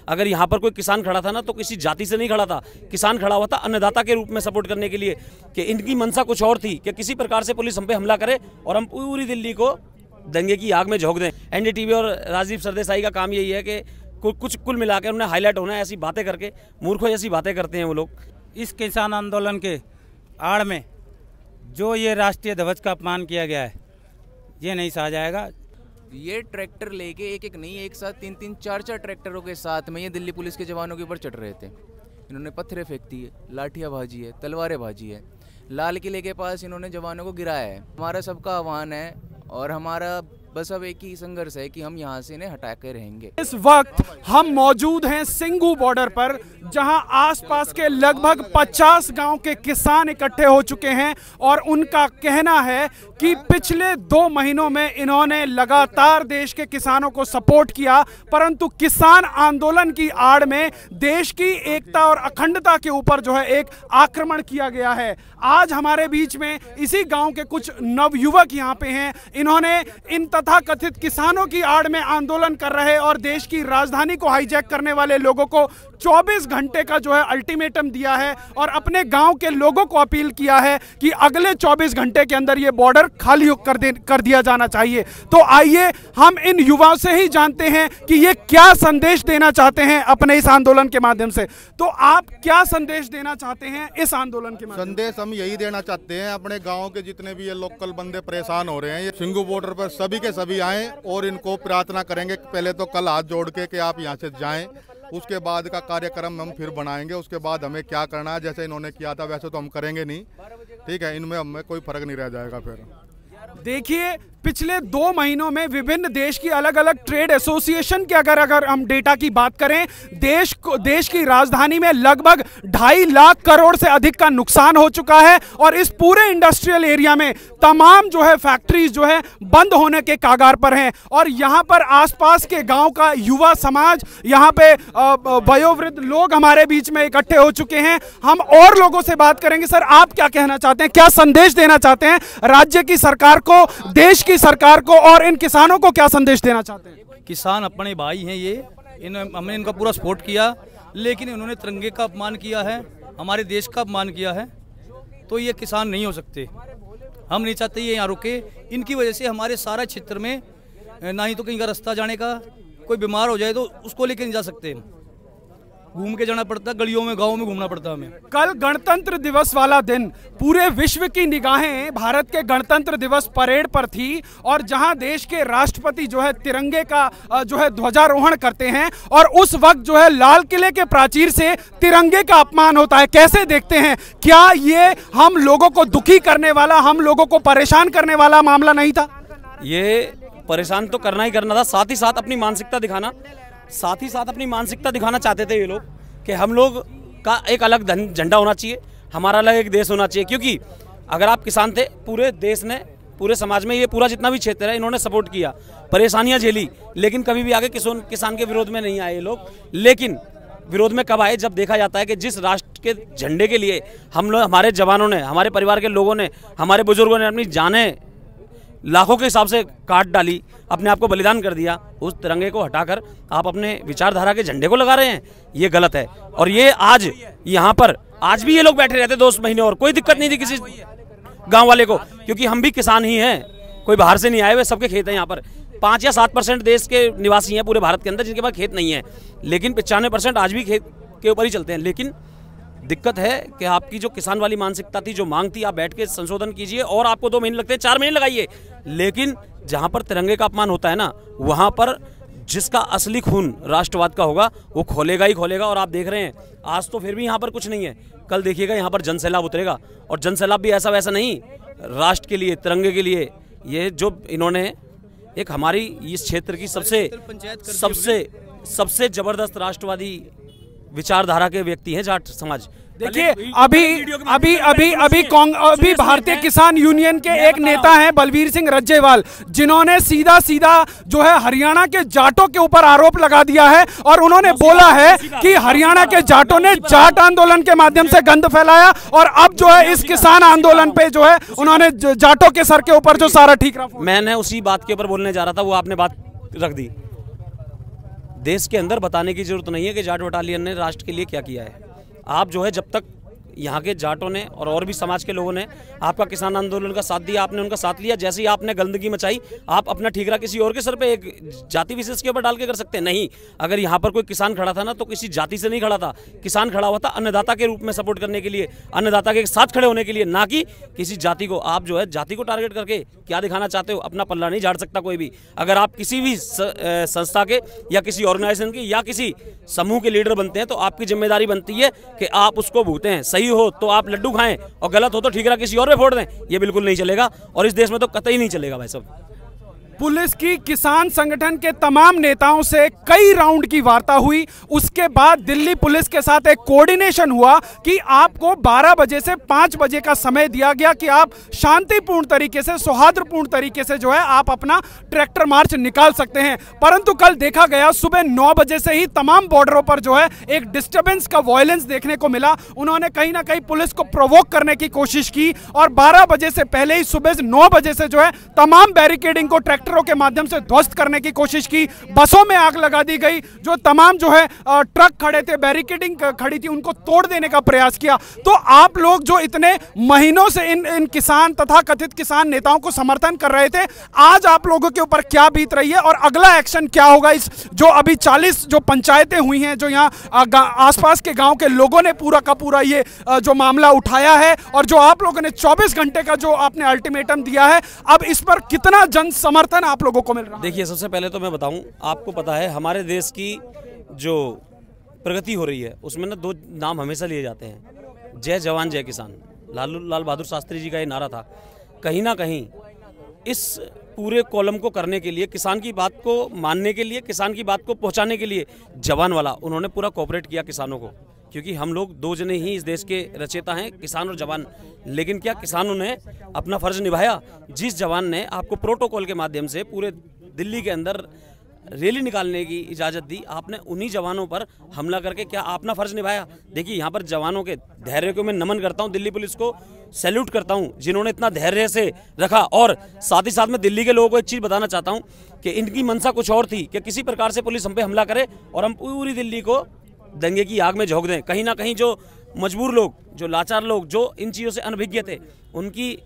अगर यहाँ पर कोई किसान खड़ा था ना तो किसी जाति से नहीं खड़ा था, किसान खड़ा हुआ था अन्नदाता के रूप में सपोर्ट करने के लिए, कि इनकी मंशा कुछ और थी कि किसी प्रकार से पुलिस हम पे हमला करे और हम पूरी दिल्ली को दंगे की आग में झोंक दें। एनडीटीवी और राजीव सरदेसाई का काम यही है कि कुछ कुल मिलाकर उन्हें हाईलाइट होना है, ऐसी बातें करके मूर्खों जैसी बातें करते हैं वो लोग। इस किसान आंदोलन के आड़ में जो ये राष्ट्रीय ध्वज का अपमान किया गया है, ये नहीं सहा जाएगा। ये ट्रैक्टर लेके एक नहीं, एक साथ 3-3, 4-4 ट्रैक्टरों के साथ में ये दिल्ली पुलिस के जवानों के ऊपर चढ़ रहे थे। इन्होंने पत्थरें फेंकती है, लाठियाँ भाजी है, तलवारें भाजी है, लाल किले के पास इन्होंने जवानों को गिराया है। हमारा सबका आह्वान है और हमारा बस अब एक ही संघर्ष है कि हम यहाँ से इन्हें हटा के रहेंगे। इस वक्त हम मौजूद हैं सिंघू बॉर्डर पर, जहां आसपास के लगभग 50 गांव के किसान इकट्ठे हो चुके हैं और उनका कहना है कि पिछले 2 महीनों में इन्होंने लगातार देश के किसानों को सपोर्ट किया, परंतु किसान आंदोलन की आड़ में देश की एकता और अखंडता के ऊपर जो है एक आक्रमण किया गया है। आज हमारे बीच में इसी गांव के कुछ नवयुवक यहाँ पे हैं। इन्होंने इन तथाकथित किसानों की आड़ में आंदोलन कर रहे और देश की राजधानी को हाईजैक करने वाले लोगों को 24 घंटे का जो है अल्टीमेटम दिया है और अपने गांव के लोगों को अपील किया है कि अगले 24 घंटे के अंदर ये बॉर्डर खाली कर दिया जाना चाहिए। तो आइए हम इन युवाओं से ही जानते हैं कि ये क्या संदेश देना चाहते हैं अपने इस आंदोलन के माध्यम से। तो आप क्या संदेश देना चाहते हैं इस आंदोलन के माध्यम से? संदेश हम यही देना चाहते हैं, अपने गाँव के जितने भी ये लोकल बंदे परेशान हो रहे हैं, ये सिंघू बॉर्डर पर सभी के सभी आएँ और इनको प्रार्थना करेंगे। पहले तो कल हाथ जोड़ के कि आप यहाँ से जाएं, उसके बाद का कार्यक्रम हम फिर बनाएंगे। उसके बाद हमें क्या करना है, जैसे इन्होंने किया था वैसे तो हम करेंगे नहीं, ठीक है। इनमें हमें कोई फर्क नहीं रह जाएगा। फिर देखिए, पिछले 2 महीनों में विभिन्न देश की अलग अलग ट्रेड एसोसिएशन के अगर हम डेटा की बात करें, देश की राजधानी में लगभग 2.5 लाख करोड़ से अधिक का नुकसान हो चुका है और इस पूरे इंडस्ट्रियल एरिया में तमाम जो है फैक्ट्रीज जो है बंद होने के कागार पर हैं। और यहाँ पर आसपास के गांव का युवा समाज, यहाँ पे वयोवृद्ध लोग हमारे बीच में इकट्ठे हो चुके हैं। हम और लोगों से बात करेंगे। सर, आप क्या कहना चाहते हैं, क्या संदेश देना चाहते हैं राज्य की सरकार को, देश की सरकार को, और इन किसानों को क्या संदेश देना चाहते हैं? किसान अपने भाई हैं, हमने इनका पूरा सपोर्ट किया, लेकिन इन्होंने तिरंगे का अपमान किया है, हमारे देश का अपमान किया है, तो ये किसान नहीं हो सकते। हम नहीं चाहते ये यहाँ रुके। इनकी वजह से हमारे सारा क्षेत्र में ना ही तो कहीं का रास्ता जाने का, कोई बीमार हो जाए तो उसको लेके नहीं जा सकते, घूम के जाना पड़ता, गलियों में गाँव में घूमना पड़ता हमें। कल गणतंत्र दिवस वाला दिन, पूरे विश्व की निगाहें भारत के गणतंत्र दिवस परेड पर थी और जहां देश के राष्ट्रपति जो है तिरंगे का जो है ध्वजारोहण करते हैं और उस वक्त जो है लाल किले के प्राचीर से तिरंगे का अपमान होता है। कैसे देखते हैं, क्या ये हम लोगों को दुखी करने वाला, हम लोगों को परेशान करने वाला मामला नहीं था? ये परेशान तो करना ही करना था, साथ ही साथ अपनी मानसिकता दिखाना चाहते थे ये लोग कि हम लोग का एक अलग झंडा होना चाहिए, हमारा अलग एक देश होना चाहिए। क्योंकि अगर आप किसान थे, पूरे देश ने, पूरे समाज में, ये पूरा जितना भी क्षेत्र है इन्होंने सपोर्ट किया, परेशानियां झेली, लेकिन कभी भी आगे किसान के विरोध में नहीं आए ये लोग। लेकिन विरोध में कब आए, जब देखा जाता है कि जिस राष्ट्र के झंडे के लिए हम लोग, हमारे जवानों ने, हमारे परिवार के लोगों ने, हमारे बुजुर्गों ने अपनी जानें लाखों के हिसाब से काट डाली, अपने आप को बलिदान कर दिया, उस तिरंगे को हटाकर आप अपने विचारधारा के झंडे को लगा रहे हैं, ये गलत है। और ये आज यहाँ पर आज भी ये लोग बैठे रहते 2 महीने और कोई दिक्कत नहीं थी किसी गांव वाले को, क्योंकि हम भी किसान ही हैं, कोई बाहर से नहीं आए हुए, सबके खेत हैं। यहाँ पर 5 या 7% देश के निवासी हैं पूरे भारत के अंदर जिनके पास खेत नहीं है, लेकिन 95% आज भी खेत के ऊपर ही चलते हैं। लेकिन दिक्कत है कि आपकी जो किसान वाली मानसिकता थी, जो मांग थी, आप बैठ के संशोधन कीजिए और आपको 2 महीने लगते हैं, 4 महीने लगाइए, लेकिन जहां पर तिरंगे का अपमान होता है ना, वहां पर जिसका असली खून राष्ट्रवाद का होगा वो खोलेगा ही खोलेगा। और आप देख रहे हैं आज तो फिर भी यहाँ पर कुछ नहीं है, कल देखिएगा यहाँ पर जनसैलाब उतरेगा, और जनसैलाब भी ऐसा वैसा नहीं, राष्ट्र के लिए, तिरंगे के लिए। ये जो इन्होंने एक हमारी इस क्षेत्र की सबसे जबरदस्त राष्ट्रवादी विचारधारा के व्यक्ति हैं जाट समाज। देखिए, अभी भारतीय किसान यूनियन के एक नेता हैं बलबीर सिंह रज्जेवाल, जिन्होंने सीधा जो है हरियाणा के जाटों के ऊपर आरोप लगा दिया है और उन्होंने बोला है कि हरियाणा के जाटों ने जाट आंदोलन के माध्यम से गंद फैलाया और अब जो है इस किसान आंदोलन पे जो है उन्होंने जाटों के सर के ऊपर जो सारा ठीकरा। मैंने उसी बात के ऊपर बोलने जा रहा था, वो आपने बात रख दी। देश के अंदर बताने की जरूरत नहीं है कि जाट बटालियन ने राष्ट्र के लिए क्या किया है। आप जो है जब तक यहाँ के जाटों ने और भी समाज के लोगों ने आपका किसान आंदोलन का साथ दिया, आपने उनका साथ लिया। जैसे ही आपने गंदगी मचाई, आप अपना ठीकरा किसी और के सर पे एक जाति विशेष के ऊपर डाल के कर सकते हैं? नहीं। अगर यहाँ पर कोई किसान खड़ा था ना, तो किसी जाति से नहीं खड़ा था। किसान खड़ा हुआ था अन्नदाता के रूप में सपोर्ट करने के लिए, अन्नदाता के साथ खड़े होने के लिए, ना कि किसी जाति को। आप जो है जाति को टारगेट करके क्या दिखाना चाहते हो? अपना पल्ला नहीं झाड़ सकता कोई भी। अगर आप किसी भी संस्था के या किसी ऑर्गेनाइजेशन के या किसी समूह के लीडर बनते हैं, तो आपकी जिम्मेदारी बनती है कि आप उसको भूतें। सही हो तो आप लड्डू खाएं और गलत हो तो ठीकरा किसी और पे फोड़ दें। ये बिल्कुल नहीं चलेगा और इस देश में तो कतई नहीं चलेगा भाई साहब। पुलिस की किसान संगठन के तमाम नेताओं से कई राउंड की वार्ता हुई। उसके बाद दिल्ली पुलिस के साथ एक कोऑर्डिनेशन हुआ कि आपको 12 बजे से 5 बजे का समय दिया गया कि आप शांतिपूर्ण तरीके से, सौहार्दपूर्ण तरीके से जो है आप अपना ट्रैक्टर मार्च निकाल सकते हैं। परंतु कल देखा गया सुबह 9 बजे से ही तमाम बॉर्डरों पर जो है एक डिस्टर्बेंस का वॉयलेंस देखने को मिला। उन्होंने कहीं ना कहीं पुलिस को प्रोवोक करने की कोशिश की और 12 बजे से पहले ही सुबह 9 बजे से जो है तमाम बैरिकेडिंग को ट्रैक्टरों के माध्यम से ध्वस्त करने की कोशिश की। बसों में आग लगा दी गई। जो तमाम जो है ट्रक खड़े थे, बैरिकेडिंग खड़ी थी, उनको तोड़ देने का प्रयास किया। तो आप लोग जो इतने महीनों से इन किसान तथा कथित किसान नेताओं को समर्थन कर रहे थे, आज आप लोगों के ऊपर क्या बीत रही है और अगला एक्शन क्या होगा? इस जो अभी 40 जो पंचायतें हुई हैं, जो यहाँ आसपास के गांव के लोगों ने पूरा का पूरा ये जो मामला उठाया है और जो आप लोगों ने 24 घंटे का जो आपने अल्टीमेटम दिया है, अब इस पर कितना जन समर्थन आप लोगों को मिल रहा है? देखिए, सबसे पहले तो मैं बताऊं, आपको पता है हमारे देश की जो प्रगति हो रही है उसमें ना 2 नाम हमेशा लिए जाते हैं, जय जवान जय किसान। लाल बहादुर शास्त्री जी का ये नारा था। कहीं ना कहीं इस पूरे कॉलम को करने के लिए, किसान की बात को मानने के लिए, किसान की बात को पहुंचाने के लिए जवान वाला उन्होंने पूरा कोऑपरेट किया किसानों को, क्योंकि हम लोग 2 जने ही इस देश के रचयिता हैं, किसान और जवान। लेकिन क्या किसानों ने अपना फर्ज निभाया? जिस जवान ने आपको प्रोटोकॉल के माध्यम से पूरे दिल्ली के अंदर रैली निकालने की इजाज़त दी, आपने उन्हीं जवानों पर हमला करके क्या आपना फर्ज निभाया? देखिए, यहाँ पर जवानों के धैर्य को मैं नमन करता हूँ, दिल्ली पुलिस को सैल्यूट करता हूँ, जिन्होंने इतना धैर्य से रखा। और साथ ही साथ में दिल्ली के लोगों को एक चीज़ बताना चाहता हूँ कि इनकी मंशा कुछ और थी कि किसी प्रकार से पुलिस हम पे हमला करे और हम पूरी दिल्ली को दंगे की आग में झोंक दें। कहीं ना कहीं जो मजबूर लोग, जो लाचार लोग, जो इन चीज़ों से अनभिज्ञ थे, उनकी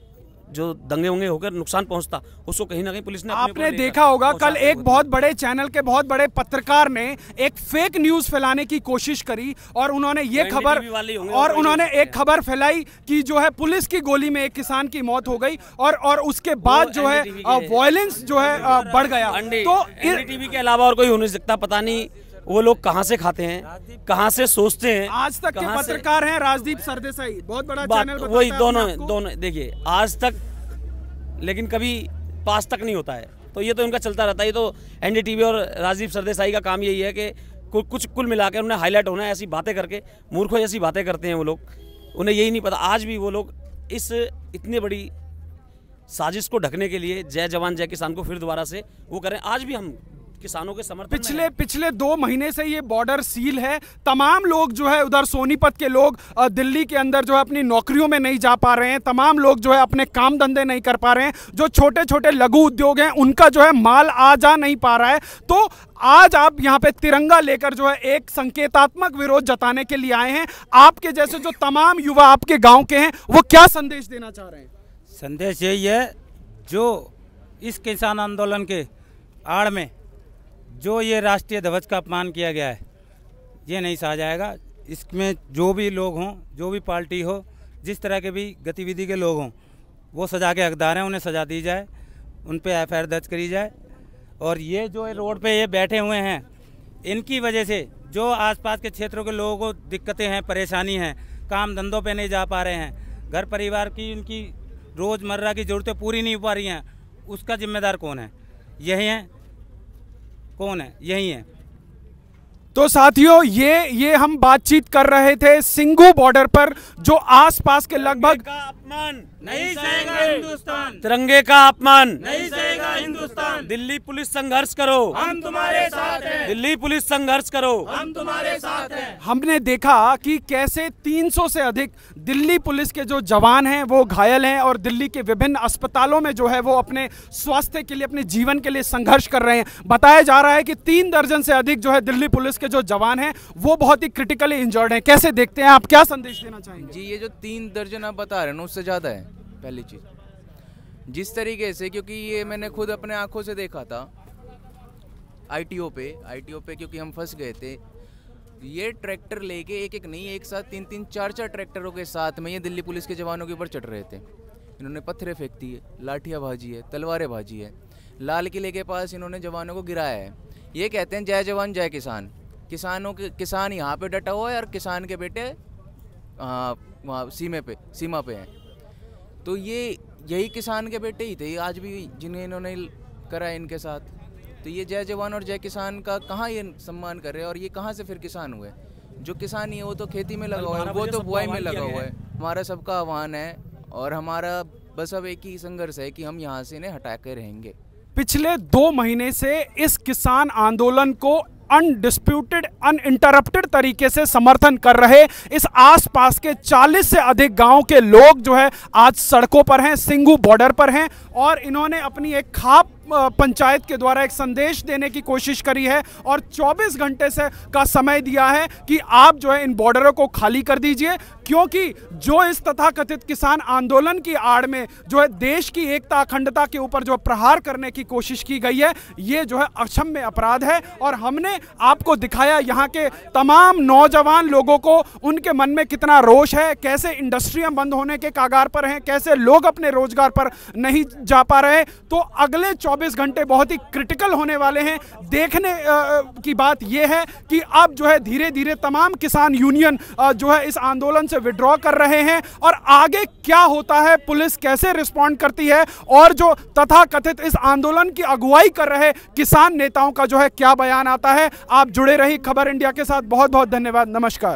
जो दंगे होंगे होकर नुकसान पहुंचता, उसको कहीं ना कहीं पुलिस ने आपने देखा होगा कल एक बहुत बड़े चैनल के बहुत बड़े पत्रकार ने एक फेक न्यूज फैलाने की कोशिश करी और उन्होंने ये एक खबर फैलाई कि जो है पुलिस की गोली में एक किसान की मौत हो गई और उसके बाद जो है वायलेंस जो है बढ़ गया। तो एनडीटीवी के अलावा और कोई हो नहीं सकता। पता नहीं वो लोग कहां से खाते हैं, कहां से सोचते हैं। आज तक के पत्रकार हैं राजदीप सरदेसाई, बहुत बड़ा चैनल, वही दोनों देखिए आज तक, लेकिन कभी पास तक नहीं होता है। तो ये तो इनका चलता रहता है। ये तो एनडीटीवी और राजदीप सरदेसाई का काम यही है कि कुछ कुल मिलाकर उन्हें हाईलाइट होना है, ऐसी बातें करके, मूर्खों जैसी बातें करते हैं वो लोग। उन्हें यही नहीं पता। आज भी वो लोग इस इतनी बड़ी साजिश को ढकने के लिए जय जवान जय किसान को फिर दोबारा से वो करें। आज भी हम किसानों के समर्थन पिछले 2 महीने से ये बॉर्डर सील है। तमाम लोग जो है उधर सोनीपत के लोग दिल्ली के अंदर जो है अपनी नौकरियों में नहीं जा पा रहे हैं। तमाम लोग जो है अपने काम धंधे नहीं कर पा रहे हैं। जो छोटे छोटे लघु उद्योग हैं उनका जो है माल आ जा नहीं पा रहा है। तो आज आप यहाँ पे तिरंगा लेकर जो है एक संकेतात्मक विरोध जताने के लिए आए हैं। आपके जैसे जो तमाम युवा आपके गाँव के हैं, वो क्या संदेश देना चाह रहे हैं? संदेश यही है, जो इस किसान आंदोलन के आड़ में जो ये राष्ट्रीय ध्वज का अपमान किया गया है, ये नहीं सहा जाएगा। इसमें जो भी लोग हों, जो भी पार्टी हो, जिस तरह के भी गतिविधि के लोग हों, वो सजा के हकदार हैं, उन्हें सजा दी जाए, उन पे एफआईआर दर्ज करी जाए। और ये जो रोड पे ये बैठे हुए हैं, इनकी वजह से जो आसपास के क्षेत्रों के लोगों को दिक्कतें हैं, परेशानी हैं, काम धंधों पे नहीं जा पा रहे हैं, घर परिवार की इनकी रोज़मर्रा की ज़रूरतें पूरी नहीं हो पा रही हैं, उसका जिम्मेदार कौन है? यही है। कौन है? यही है। तो साथियों, ये हम बातचीत कर रहे थे सिंघू बॉर्डर पर, जो आसपास के लगभग नहीं सहेगा हिंदुस्तान, तिरंगे का अपमान नहीं सहेगा हिंदुस्तान। दिल्ली पुलिस संघर्ष करो, हम तुम्हारे साथ हैं। दिल्ली पुलिस संघर्ष करो, हम तुम्हारे साथ हैं। हमने देखा कि कैसे 300 से अधिक दिल्ली पुलिस के जो जवान हैं वो घायल हैं और दिल्ली के विभिन्न अस्पतालों में जो है वो अपने स्वास्थ्य के लिए, अपने जीवन के लिए संघर्ष कर रहे हैं। बताया जा रहा है कि 3 दर्जन से अधिक जो है दिल्ली पुलिस के जो जवान हैं वो बहुत ही क्रिटिकली इंजर्ड हैं। कैसे देखते हैं आप, क्या संदेश देना चाहेंगे? जी, ये जो 3 दर्जन आप बता रहे हैं ना, उससे ज़्यादा है। पहली चीज़ जिस तरीके से, क्योंकि ये मैंने खुद अपने आंखों से देखा था आईटीओ पे क्योंकि हम फंस गए थे। ये ट्रैक्टर लेके एक नहीं, एक साथ 3-3, 4-4 ट्रैक्टरों के साथ में ये दिल्ली पुलिस के जवानों के ऊपर चढ़ रहे थे। इन्होंने पत्थरें फेंक दी है, लाठियाँ भाजी है, तलवारें भाजी है। लाल किले के पास इन्होंने जवानों को गिराया है। ये कहते हैं जय जवान जय किसान। किसान यहाँ पे डटा हुआ है और किसान के बेटे वहाँ सीमा पे हैं। तो यही किसान के बेटे ही थे आज भी, जिन्हें इन्होंने करा है इनके साथ। तो ये जय जवान और जय किसान का कहाँ ये सम्मान कर रहे हैं और ये कहाँ से फिर किसान हुए? जो किसान ही है वो तो खेती में लगा हुआ है, वो तो बुआई में लगा हुआ है। हमारा सबका आह्वान है और हमारा बस अब एक ही संघर्ष है कि हम यहाँ से इन्हें हटा के रहेंगे। पिछले 2 महीने से इस किसान आंदोलन को अनडिस्प्यूटेड, अनइंटरप्टेड तरीके से समर्थन कर रहे इस आसपास के 40 से अधिक गांव के लोग जो है आज सड़कों पर हैं, सिंघू बॉर्डर पर हैं और इन्होंने अपनी एक खाप पंचायत के द्वारा एक संदेश देने की कोशिश करी है और 24 घंटे से का समय दिया है कि आप जो है इन बॉर्डरों को खाली कर दीजिए, क्योंकि जो इस तथाकथित किसान आंदोलन की आड़ में जो है देश की एकता अखंडता के ऊपर जो प्रहार करने की कोशिश की गई है, ये जो है अक्षम्य अपराध है। और हमने आपको दिखाया यहाँ के तमाम नौजवान लोगों को, उनके मन में कितना रोष है, कैसे इंडस्ट्रियां बंद होने के कागार पर हैं, कैसे लोग अपने रोजगार पर नहीं जा पा रहे। तो अगले 24 घंटे बहुत ही क्रिटिकल होने वाले हैं। देखने की बात यह है कि अब जो है धीरे धीरे तमाम किसान यूनियन जो है इस आंदोलन से विड्रॉ कर रहे हैं और आगे क्या होता है, पुलिस कैसे रिस्पॉन्ड करती है और जो तथाकथित इस आंदोलन की अगुवाई कर रहे किसान नेताओं का जो है क्या बयान आता है। आप जुड़े रही खबर इंडिया के साथ। बहुत बहुत धन्यवाद। नमस्कार।